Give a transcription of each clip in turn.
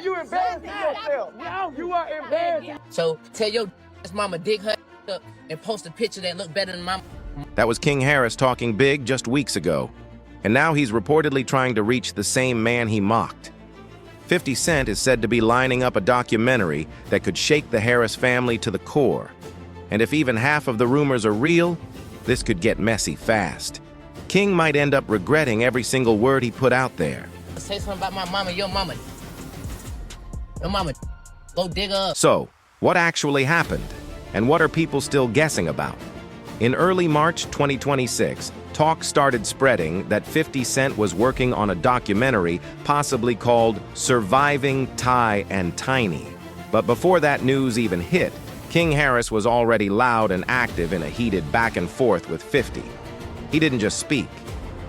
You embarrassing yourself. You are embarrassing. So tell your mama dig her up and post a picture that look better than mama. That was King Harris talking big just weeks ago. And now he's reportedly trying to reach the same man he mocked. 50 Cent is said to be lining up a documentary that could shake the Harris family to the core. And if even half of the rumors are real, this could get messy fast. King might end up regretting every single word he put out there. Say something about my mama, your mama. Your mama, go dig her up. So, what actually happened? And what are people still guessing about? In early March 2026, talk started spreading that 50 Cent was working on a documentary possibly called Surviving Ty and Tiny. But before that news even hit, King Harris was already loud and active in a heated back and forth with 50. He didn't just speak,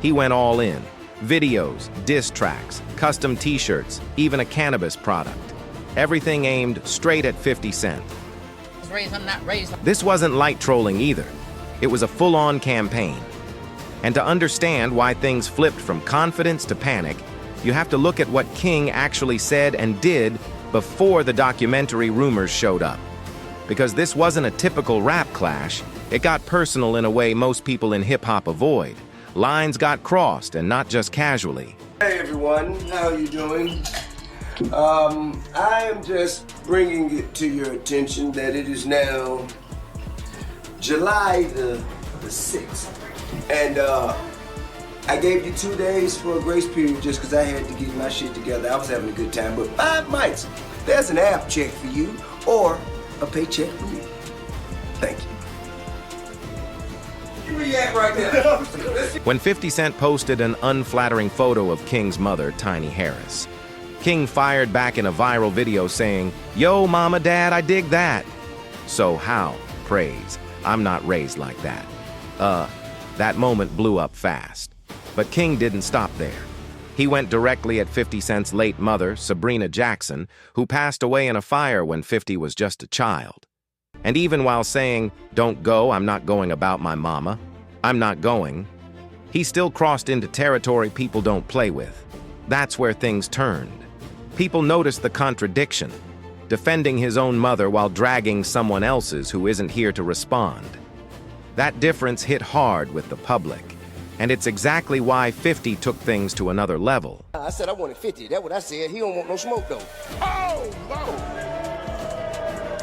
he went all in. Videos, diss tracks, custom t-shirts, even a cannabis product. Everything aimed straight at 50 Cent. I'm not raised. This wasn't light trolling either. It was a full-on campaign. And to understand why things flipped from confidence to panic, you have to look at what King actually said and did before the documentary rumors showed up. Because this wasn't a typical rap clash, it got personal in a way most people in hip-hop avoid. Lines got crossed, and not just casually. Hey everyone, how are you doing? I am just bringing it to your attention that it is now July the 6th. And I gave you 2 days for a grace period just because I had to get my shit together. I was having a good time, but 5 mics. There's an app check for you or a paycheck for me. Thank you. Right now. When 50 Cent posted an unflattering photo of King's mother, Tiny Harris, King fired back in a viral video saying, "Yo, mama, dad, I dig that." So how? Praise. I'm not raised like that. That moment blew up fast. But King didn't stop there. He went directly at 50 Cent's late mother, Sabrina Jackson, who passed away in a fire when 50 was just a child. And even while saying, "Don't go, I'm not going about my mama, I'm not going," he still crossed into territory people don't play with. That's where things turned. People noticed the contradiction, defending his own mother while dragging someone else's who isn't here to respond. That difference hit hard with the public, and it's exactly why 50 took things to another level. I said I wanted 50, that's what I said. He don't want no smoke though. Oh, no!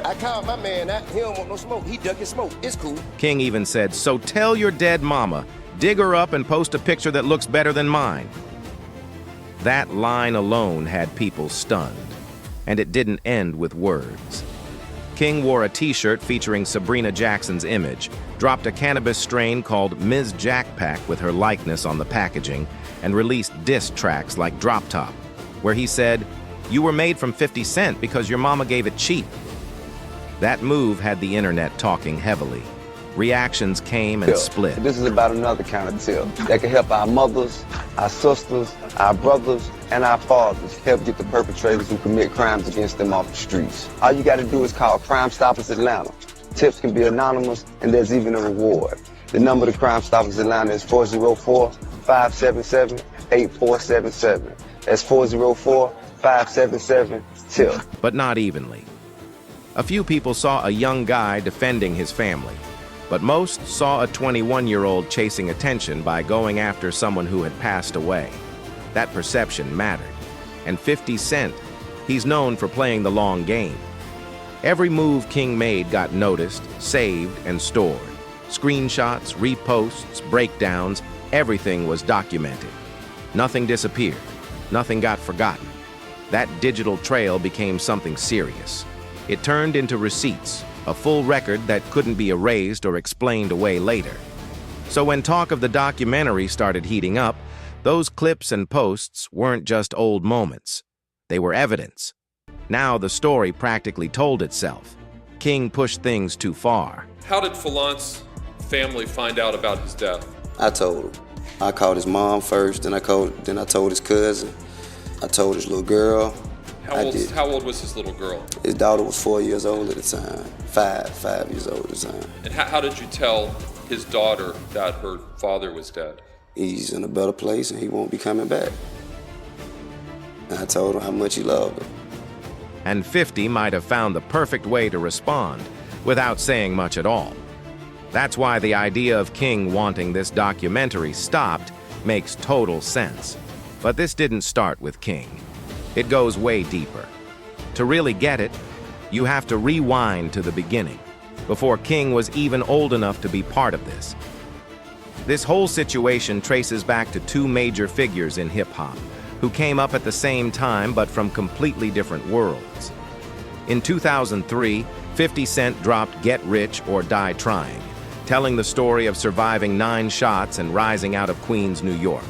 I called my man out, he don't want no smoke. He duck his smoke, it's cool. King even said, "So tell your dead mama, dig her up and post a picture that looks better than mine." That line alone had people stunned, and it didn't end with words. King wore a t-shirt featuring Sabrina Jackson's image, dropped a cannabis strain called Ms. Jackpack with her likeness on the packaging, and released diss tracks like Drop Top, where he said, "You were made from 50 Cent because your mama gave it cheap." That move had the internet talking heavily. Reactions came and split. This is about another kind of tip that can help our mothers, our sisters, our brothers, and our fathers help get the perpetrators who commit crimes against them off the streets. All you got to do is call Crime Stoppers Atlanta. Tips can be anonymous, and there's even a reward. The number to Crime Stoppers Atlanta is 404-577-8477. That's 404-577-TIP. But not evenly. A few people saw a young guy defending his family, but most saw a 21-year-old chasing attention by going after someone who had passed away. That perception mattered. And 50 Cent, he's known for playing the long game. Every move King made got noticed, saved, and stored. Screenshots, reposts, breakdowns, everything was documented. Nothing disappeared. Nothing got forgotten. That digital trail became something serious. It turned into receipts, a full record that couldn't be erased or explained away later. So when talk of the documentary started heating up, those clips and posts weren't just old moments. They were evidence. Now the story practically told itself. King pushed things too far. How did Falant's family find out about his death? I told him. I called his mom first, then I told his cousin. I told his little girl. How old was his little girl? His daughter was 4 years old at the time. Five years old at the time. And how did you tell his daughter that her father was dead? He's in a better place and he won't be coming back. And I told him how much he loved her. and 50 might have found the perfect way to respond without saying much at all. That's why the idea of King wanting this documentary stopped makes total sense. But this didn't start with King. It goes way deeper. To really get it, you have to rewind to the beginning, before King was even old enough to be part of this. This whole situation traces back to two major figures in hip-hop, who came up at the same time but from completely different worlds. In 2003, 50 Cent dropped Get Rich or Die Trying, telling the story of surviving 9 shots and rising out of Queens, New York.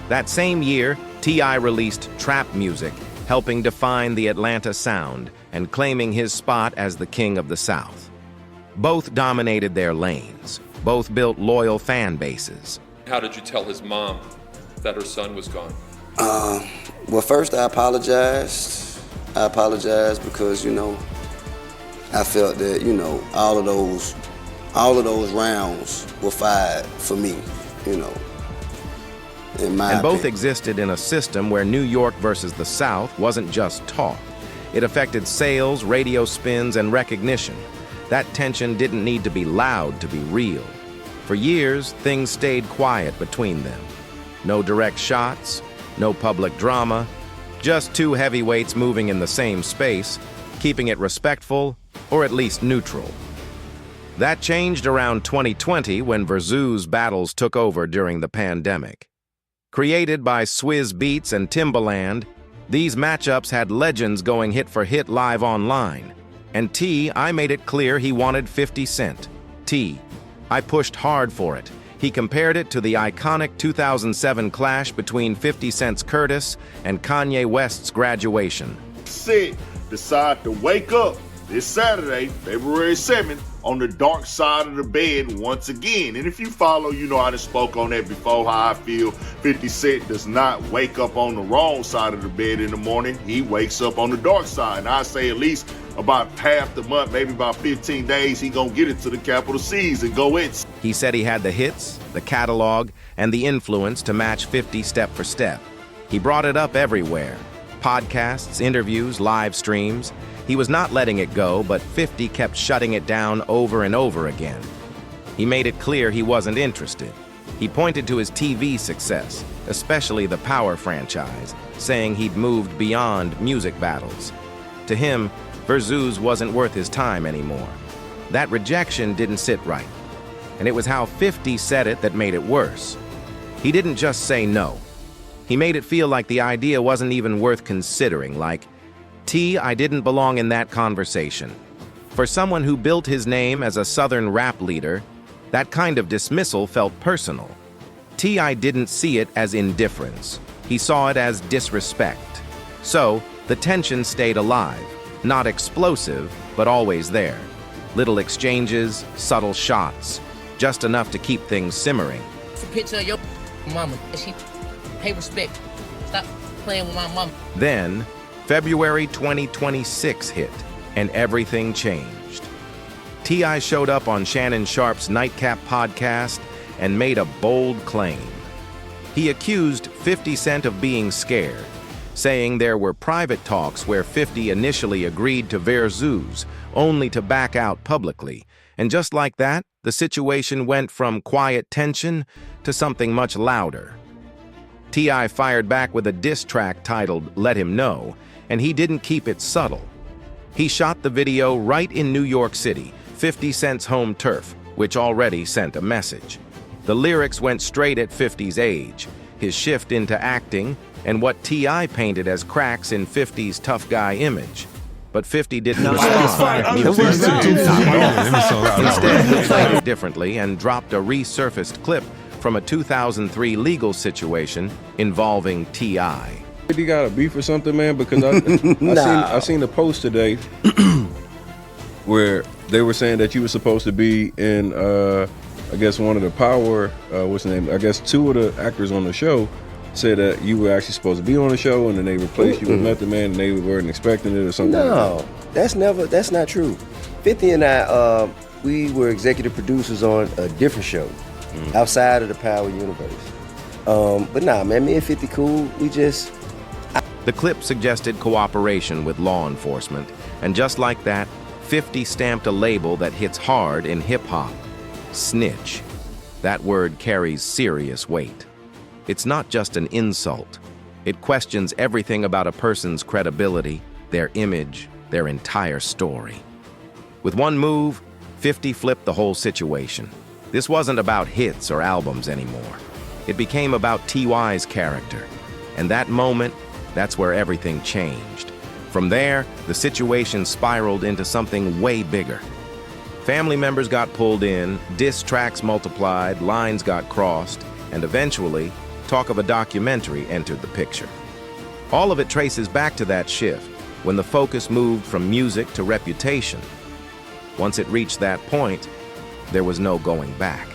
That same year, T.I. released Trap Music, helping define the Atlanta sound and claiming his spot as the King of the South. Both dominated their lanes. Both built loyal fan bases. How did you tell his mom that her son was gone? Well, first I apologized. I apologized because, I felt that, all of those rounds were fired for me, in my And both opinion. existed in a system where New York versus the South wasn't just talk. It affected sales, radio spins, and recognition. That tension didn't need to be loud to be real. For years, things stayed quiet between them. No direct shots, no public drama, just two heavyweights moving in the same space, keeping it respectful, or at least neutral. That changed around 2020 when Verzuz battles took over during the pandemic. Created by Swizz Beatz and Timbaland, these matchups had legends going hit for hit live online. And T.I. made it clear he wanted 50 Cent. I pushed hard for it. He compared it to the iconic 2007 clash between 50 Cent's Curtis and Kanye West's Graduation. Sid decide to wake up this Saturday, February 7th, on the dark side of the bed once again. And if you follow, I done spoke on that before, how I feel 50 Cent does not wake up on the wrong side of the bed in the morning. He wakes up on the dark side. And I say at least about half the month, maybe about 15 days, he gonna get it to the capital C's and go in. He said he had the hits, the catalog, and the influence to match 50 step for step. He brought it up everywhere. Podcasts, interviews, live streams. He was not letting it go, but 50 kept shutting it down over and over again. He made it clear he wasn't interested. He pointed to his TV success, especially the Power franchise, saying he'd moved beyond music battles. To him, Verzuz wasn't worth his time anymore. That rejection didn't sit right. And it was how 50 said it that made it worse. He didn't just say no. He made it feel like the idea wasn't even worth considering, like, I didn't belong in that conversation. For someone who built his name as a Southern rap leader, that kind of dismissal felt personal. T.I. didn't see it as indifference. He saw it as disrespect. So, the tension stayed alive, not explosive, but always there. Little exchanges, subtle shots, just enough to keep things simmering. It's a picture of your mama. She pay respect. Stop playing with my mama. Then, February 2026 hit, and everything changed. T.I. showed up on Shannon Sharpe's Nightcap podcast and made a bold claim. He accused 50 Cent of being scared, saying there were private talks where 50 initially agreed to Verzuz, only to back out publicly. And just like that, the situation went from quiet tension to something much louder. T.I. fired back with a diss track titled Let Him Know, and he didn't keep it subtle. He shot the video right in New York City, 50 Cent's home turf, which already sent a message. The lyrics went straight at 50's age, his shift into acting, and what T.I. painted as cracks in 50's tough guy image. But 50 didn't respond. Instead, he played it differently and dropped a resurfaced clip from a 2003 legal situation involving T.I. He got a beef or something, man? Because I seen a post today where they were saying that you were supposed to be in, I guess one of the Power, what's the name? I guess 2 of the actors on the show said that you were actually supposed to be on the show, and then they replaced you with Method Man, and they weren't expecting it or something. No, like that. that's not true. 50 and I, we were executive producers on a different show outside of the Power universe. But nah, man, me and 50 cool. The clip suggested cooperation with law enforcement, and just like that, 50 stamped a label that hits hard in hip-hop: snitch. That word carries serious weight. It's not just an insult. It questions everything about a person's credibility, their image, their entire story. With one move, 50 flipped the whole situation. This wasn't about hits or albums anymore. It became about T.Y.'s character. And that moment, that's where everything changed. From there, the situation spiraled into something way bigger. Family members got pulled in, diss tracks multiplied, lines got crossed, and eventually, talk of a documentary entered the picture. All of it traces back to that shift, when the focus moved from music to reputation. Once it reached that point, there was no going back.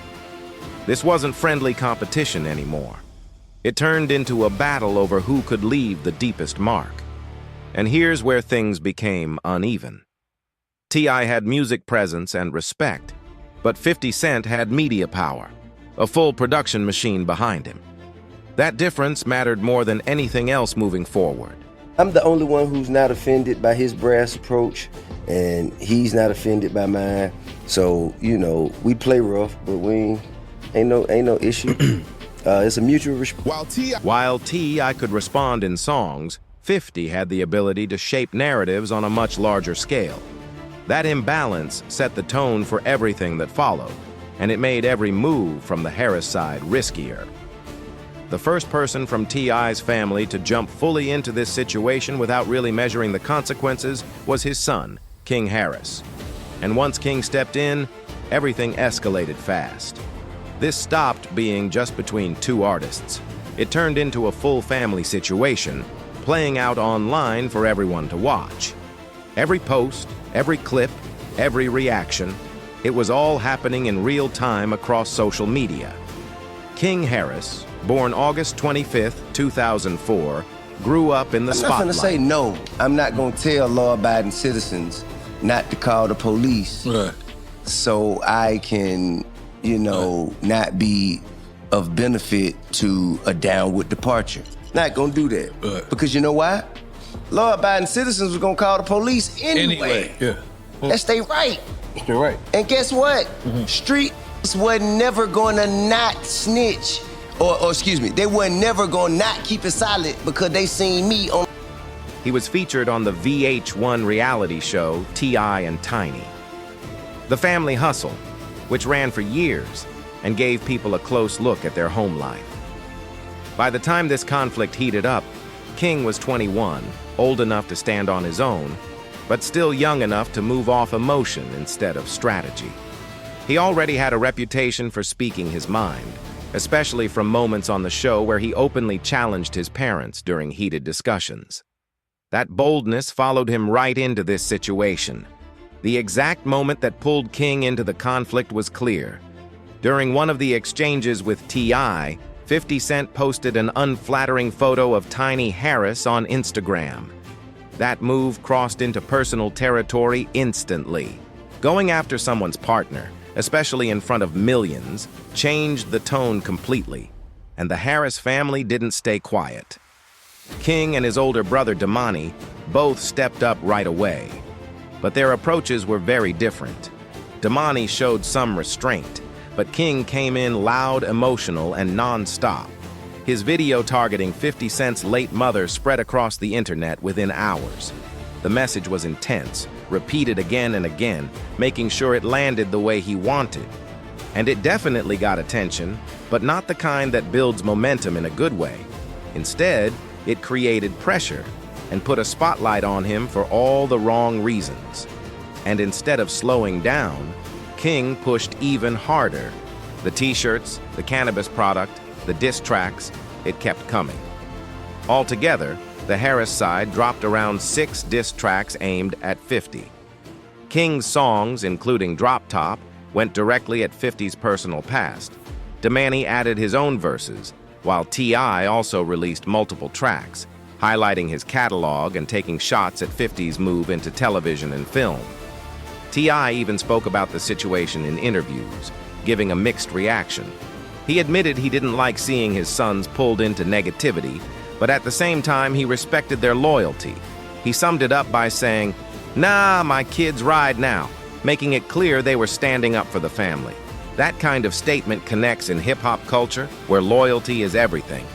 This wasn't friendly competition anymore. It turned into a battle over who could leave the deepest mark. And here's where things became uneven. T.I. had music presence and respect, but 50 Cent had media power, a full production machine behind him. That difference mattered more than anything else moving forward. I'm the only one who's not offended by his brass approach, and he's not offended by mine. So, we play rough, but ain't no issue. It's a mutual respect. While T.I. could respond in songs, 50 had the ability to shape narratives on a much larger scale. That imbalance set the tone for everything that followed, and it made every move from the Harris side riskier. The first person from T.I.'s family to jump fully into this situation without really measuring the consequences was his son, King Harris. And once King stepped in, everything escalated fast. This stopped being just between two artists. It turned into a full family situation, playing out online for everyone to watch. Every post, every clip, every reaction, it was all happening in real time across social media. King Harris, born August 25th, 2004, grew up in the spotlight. I'm not gonna say no. I'm not gonna tell law-abiding citizens not to call the police so I can, not be of benefit to a downward departure. Not gonna do that. Because you know why? Law-abiding citizens were gonna call the police anyway. That's their right. That's their right. And guess what? Streets were never gonna not snitch. Or excuse me, they were never gonna not keep it solid because they seen me on. He was featured on the VH1 reality show T.I. and Tiny. The Family Hustle, which ran for years and gave people a close look at their home life. By the time this conflict heated up, King was 21, old enough to stand on his own, but still young enough to move off emotion instead of strategy. He already had a reputation for speaking his mind, especially from moments on the show where he openly challenged his parents during heated discussions. That boldness followed him right into this situation. The exact moment that pulled King into the conflict was clear. During one of the exchanges with T.I., 50 Cent posted an unflattering photo of Tiny Harris on Instagram. That move crossed into personal territory instantly. Going after someone's partner, especially in front of millions, changed the tone completely, and the Harris family didn't stay quiet. King and his older brother Damani both stepped up right away, but their approaches were very different. Damani showed some restraint, but King came in loud, emotional, and non-stop. His video targeting 50 Cent's late mother spread across the internet within hours. The message was intense, repeated again and again, making sure it landed the way he wanted. And it definitely got attention, but not the kind that builds momentum in a good way. Instead, it created pressure and put a spotlight on him for all the wrong reasons. And instead of slowing down, King pushed even harder. The t-shirts, the cannabis product, the diss tracks, it kept coming. Altogether, the Harris side dropped around 6 diss tracks aimed at 50. King's songs, including Drop Top, went directly at 50's personal past. Damani added his own verses, while T.I. also released multiple tracks, highlighting his catalog and taking shots at 50's move into television and film. T.I. even spoke about the situation in interviews, giving a mixed reaction. He admitted he didn't like seeing his sons pulled into negativity, But at the same time, he respected their loyalty. He summed it up by saying, "Nah, my kids ride now," making it clear they were standing up for the family. That kind of statement connects in hip-hop culture, where loyalty is everything.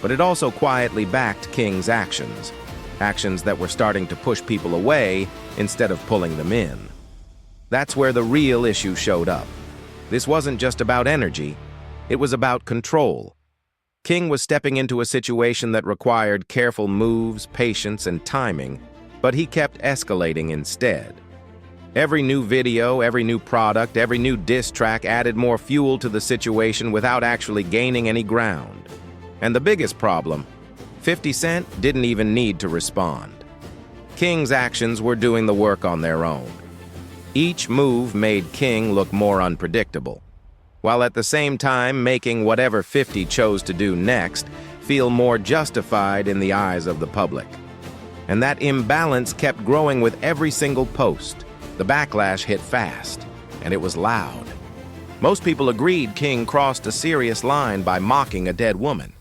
But it also quietly backed King's actions. Actions that were starting to push people away instead of pulling them in. That's where the real issue showed up. This wasn't just about energy, it was about control. King was stepping into a situation that required careful moves, patience, and timing, but he kept escalating instead. Every new video, every new product, every new diss track added more fuel to the situation without actually gaining any ground. And the biggest problem, 50 Cent didn't even need to respond. King's actions were doing the work on their own. Each move made King look more unpredictable, while at the same time making whatever 50 chose to do next feel more justified in the eyes of the public. And that imbalance kept growing with every single post. The backlash hit fast, and it was loud. Most people agreed King crossed a serious line by mocking a dead woman.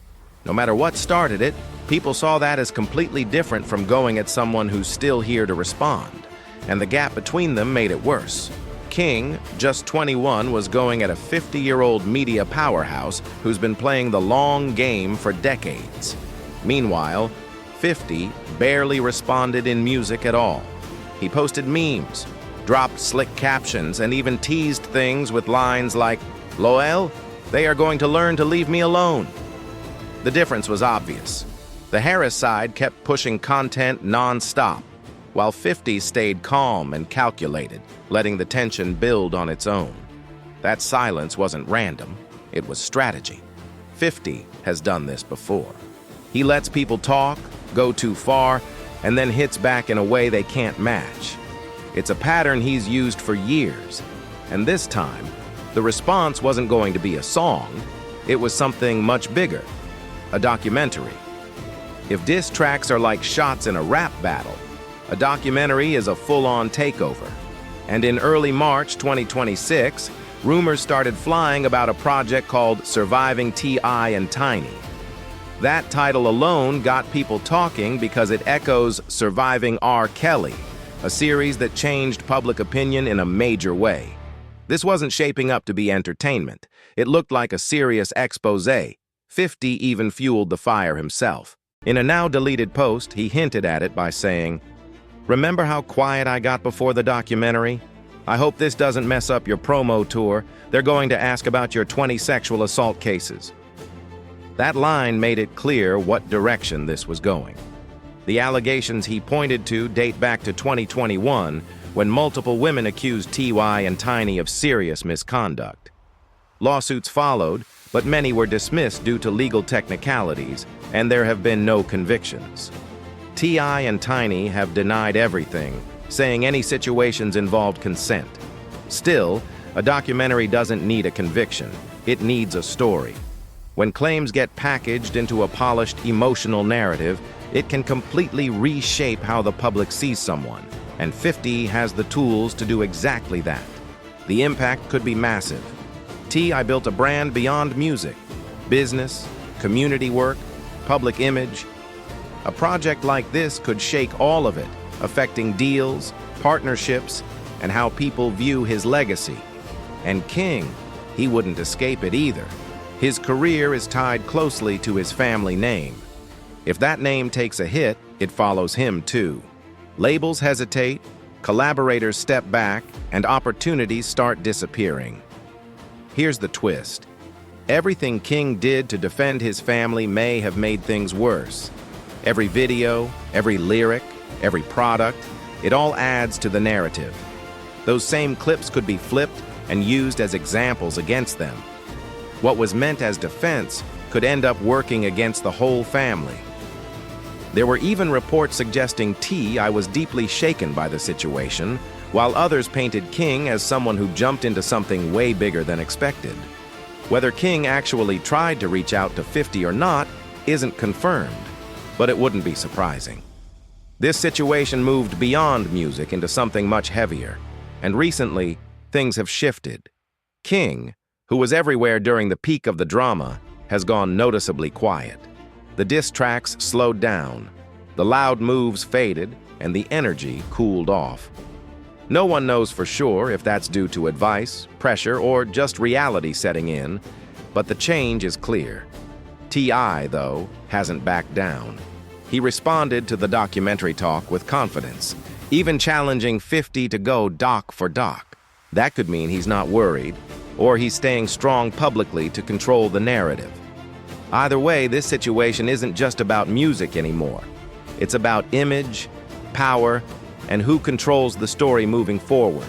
No matter what started it, people saw that as completely different from going at someone who's still here to respond, and the gap between them made it worse. King, just 21, was going at a 50-year-old media powerhouse who's been playing the long game for decades. Meanwhile, 50 barely responded in music at all. He posted memes, dropped slick captions, and even teased things with lines like, "Loel, they are going to learn to leave me alone." The difference was obvious. The Harris side kept pushing content non-stop, while 50 stayed calm and calculated, letting the tension build on its own. That silence wasn't random, it was strategy. 50 has done this before. He lets people talk, go too far, and then hits back in a way they can't match. It's a pattern he's used for years, and this time, the response wasn't going to be a song, it was something much bigger, a documentary. If diss tracks are like shots in a rap battle, a documentary is a full-on takeover. And in early March 2026, rumors started flying about a project called Surviving T.I. and Tiny. That title alone got people talking because it echoes Surviving R. Kelly, a series that changed public opinion in a major way. This wasn't shaping up to be entertainment. It looked like a serious expose. 50 even fueled the fire himself. In a now-deleted post, he hinted at it by saying, "Remember how quiet I got before the documentary? I hope this doesn't mess up your promo tour. They're going to ask about your 20 sexual assault cases." That line made it clear what direction this was going. The allegations he pointed to date back to 2021, when multiple women accused T.Y. and Tiny of serious misconduct. Lawsuits followed, but many were dismissed due to legal technicalities, and there have been no convictions. T.I. and Tiny have denied everything, saying any situations involved consent. Still, a documentary doesn't need a conviction. It needs a story. When claims get packaged into a polished, emotional narrative, it can completely reshape how the public sees someone, and 50 has the tools to do exactly that. The impact could be massive. T.I. built a brand beyond music, business, community work, public image. A project like this could shake all of it, affecting deals, partnerships, and how people view his legacy. And King, he wouldn't escape it either. His career is tied closely to his family name. If that name takes a hit, it follows him too. Labels hesitate, collaborators step back, and opportunities start disappearing. Here's the twist. Everything King did to defend his family may have made things worse. Every video, every lyric, every product, it all adds to the narrative. Those same clips could be flipped and used as examples against them. What was meant as defense could end up working against the whole family. There were even reports suggesting T.I. was deeply shaken by the situation, while others painted King as someone who jumped into something way bigger than expected. Whether King actually tried to reach out to 50 or not isn't confirmed, but it wouldn't be surprising. This situation moved beyond music into something much heavier, and recently, things have shifted. King, who was everywhere during the peak of the drama, has gone noticeably quiet. The diss tracks slowed down. The loud moves faded, and the energy cooled off. No one knows for sure if that's due to advice, pressure, or just reality setting in, but the change is clear. T.I., though, hasn't backed down. He responded to the documentary talk with confidence, even challenging 50 to go doc for doc. That could mean he's not worried, or he's staying strong publicly to control the narrative. Either way, this situation isn't just about music anymore. It's about image, power, and who controls the story moving forward.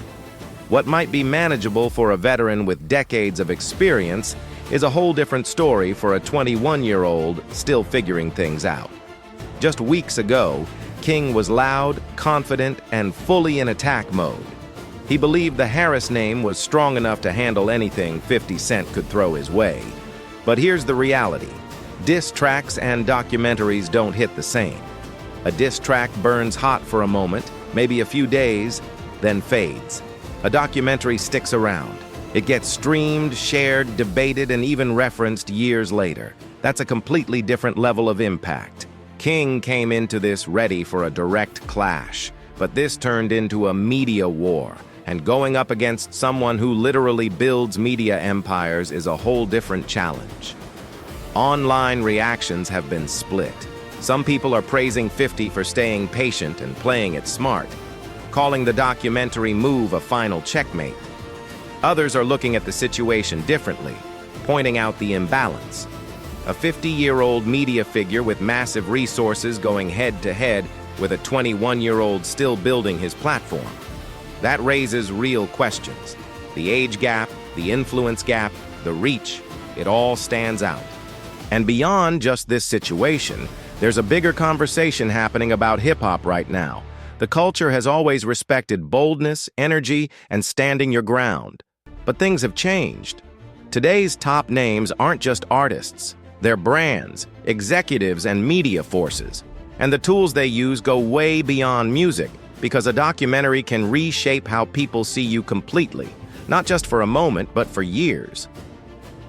What might be manageable for a veteran with decades of experience is a whole different story for a 21-year-old still figuring things out. Just weeks ago, King was loud, confident, and fully in attack mode. He believed the Harris name was strong enough to handle anything 50 Cent could throw his way. But here's the reality. Diss tracks and documentaries don't hit the same. A diss track burns hot for a moment, maybe a few days, then fades. A documentary sticks around. It gets streamed, shared, debated, and even referenced years later. That's a completely different level of impact. King came into this ready for a direct clash, but this turned into a media war, and going up against someone who literally builds media empires is a whole different challenge. Online reactions have been split. Some people are praising 50 for staying patient and playing it smart, calling the documentary move a final checkmate. Others are looking at the situation differently, pointing out the imbalance. A 50-year-old media figure with massive resources going head-to-head with a 21-year-old still building his platform. That raises real questions. The age gap, the influence gap, the reach, it all stands out. And beyond just this situation, there's a bigger conversation happening about hip-hop right now. The culture has always respected boldness, energy, and standing your ground. But things have changed. Today's top names aren't just artists. They're brands, executives, and media forces. And the tools they use go way beyond music, because a documentary can reshape how people see you completely, not just for a moment, but for years.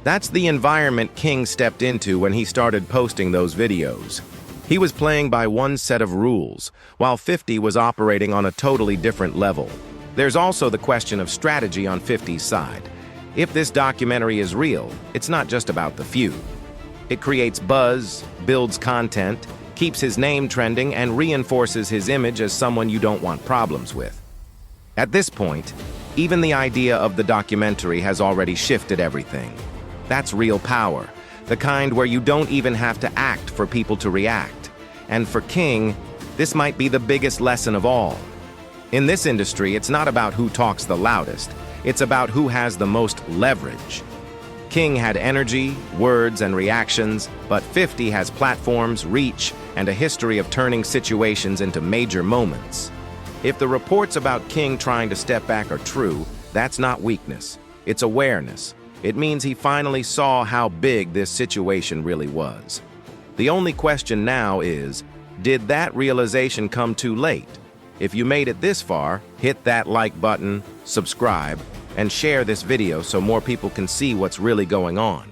That's the environment King stepped into when he started posting those videos. He was playing by one set of rules, while 50 was operating on a totally different level. There's also the question of strategy on 50's side. If this documentary is real, it's not just about the feud. It creates buzz, builds content, keeps his name trending, and reinforces his image as someone you don't want problems with. At this point, even the idea of the documentary has already shifted everything. That's real power, the kind where you don't even have to act for people to react. And for King, this might be the biggest lesson of all. In this industry, it's not about who talks the loudest. It's about who has the most leverage. King had energy, words, and reactions, but 50 has platforms, reach, and a history of turning situations into major moments. If the reports about King trying to step back are true, that's not weakness. It's awareness. It means he finally saw how big this situation really was. The only question now is, did that realization come too late? If you made it this far, hit that like button, subscribe, and share this video so more people can see what's really going on.